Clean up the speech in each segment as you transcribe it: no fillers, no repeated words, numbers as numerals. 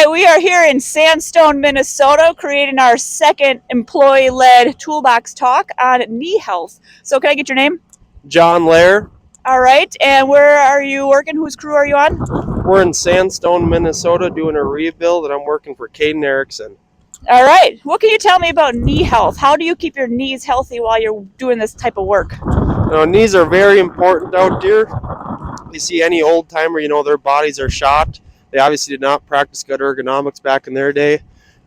right, we are here in Sandstone, Minnesota, creating our second employee-led toolbox talk on knee health. So can I get your name? John Lair. All right, and where are you working? Whose crew are you on? We're in Sandstone, Minnesota doing a rebuild, and I'm working for Caden Erickson. All right, what can you tell me about knee health? How do you keep your knees healthy while you're doing this type of work? Knees are very important out there. You see any old timer, their bodies are shot. They obviously did not practice good ergonomics back in their day.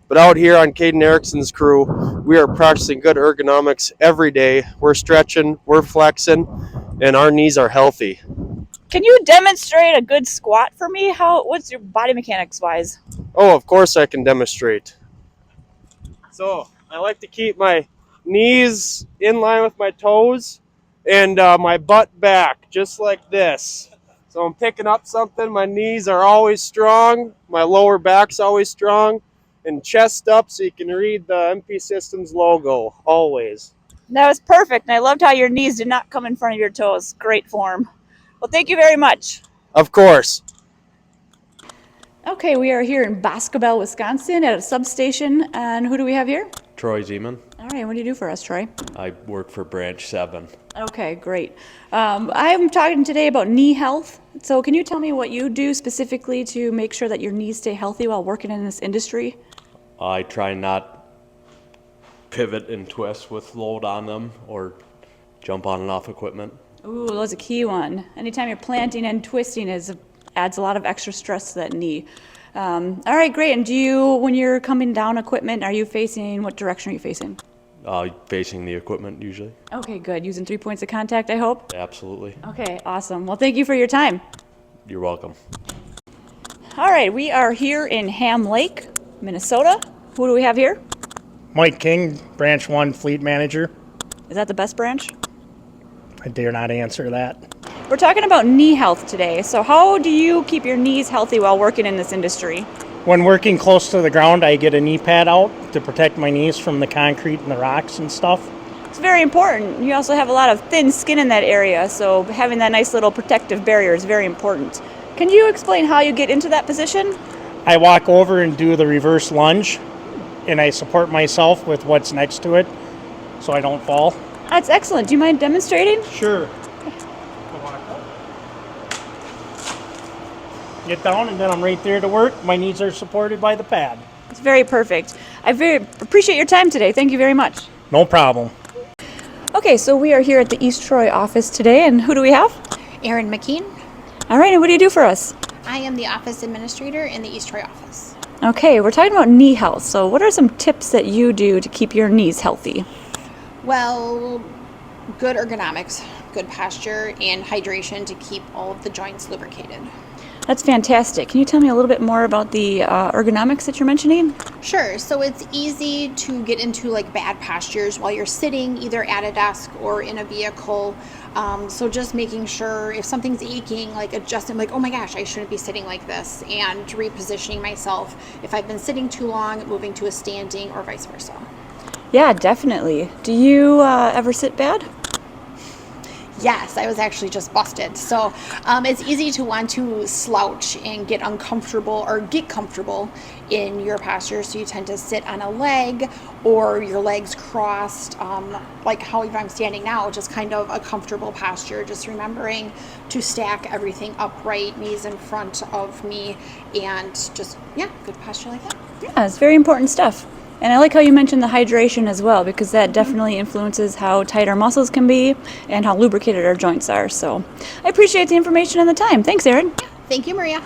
But out here on Caden Erickson's crew, we are practicing good ergonomics every day. We're stretching, we're flexing, and our knees are healthy. Can you demonstrate a good squat for me? What's your body mechanics wise? Oh, of course I can demonstrate. So I like to keep my knees in line with my toes and my butt back, just like this. So I'm picking up something, my knees are always strong, my lower back's always strong, and chest up so you can read the MP Systems logo, always. That was perfect, and I loved how your knees did not come in front of your toes. Great form. Well, thank you very much. Of course. Okay, we are here in Boscobel, Wisconsin at a substation, and who do we have here? Troy Zeman. All right, what do you do for us, Troy? I work for Branch 7. Okay, great. I am talking today about knee health. So can you tell me what you do specifically to make sure that your knees stay healthy while working in this industry? I try not pivot and twist with load on them or jump on and off equipment. Ooh, that's a key one. Anytime you're planting and twisting adds a lot of extra stress to that knee. All right, great. And when you're coming down equipment, what direction are you facing? Facing the equipment usually. Okay, good. Using 3 points of contact, I hope? Absolutely. Okay, awesome. Well, thank you for your time. You're welcome. All right, we are here in Ham Lake, Minnesota. Who do we have here? Mike King, Branch 1 Fleet Manager. Is that the best branch? I dare not answer that. We're talking about knee health today. So how do you keep your knees healthy while working in this industry? When working close to the ground, I get a knee pad out to protect my knees from the concrete and the rocks and stuff. It's very important. You also have a lot of thin skin in that area, so having that nice little protective barrier is very important. Can you explain how you get into that position? I walk over and do the reverse lunge, and I support myself with what's next to it so I don't fall. That's excellent. Do you mind demonstrating? Sure. Get down, and then I'm right there to work. My knees are supported by the pad. It's very perfect. I very appreciate your time today. Thank you very much. No problem. Okay, so we are here at the East Troy office today, and who do we have? Erin McKean. All right, and what do you do for us? I am the office administrator in the East Troy office. Okay, we're talking about knee health. So what are some tips that you do to keep your knees healthy? Well, good ergonomics, good posture, and hydration to keep all of the joints lubricated. That's fantastic. Can you tell me a little bit more about the ergonomics that you're mentioning? Sure. So it's easy to get into bad postures while you're sitting either at a desk or in a vehicle. So just making sure if something's aching, adjusting, oh my gosh, I shouldn't be sitting like this, and repositioning myself if I've been sitting too long, moving to a standing or vice versa. Yeah, definitely. Do you ever sit bad? Yes, I was actually just busted. So it's easy to want to slouch and get uncomfortable or get comfortable in your posture. So you tend to sit on a leg or your legs crossed, like how if I'm standing now, just kind of a comfortable posture. Just remembering to stack everything upright, knees in front of me, and just, good posture like that. Yeah, it's very important stuff. And I like how you mentioned the hydration as well, because that definitely influences how tight our muscles can be and how lubricated our joints are. So I appreciate the information and the time. Thanks, Erin. Thank you, Maria.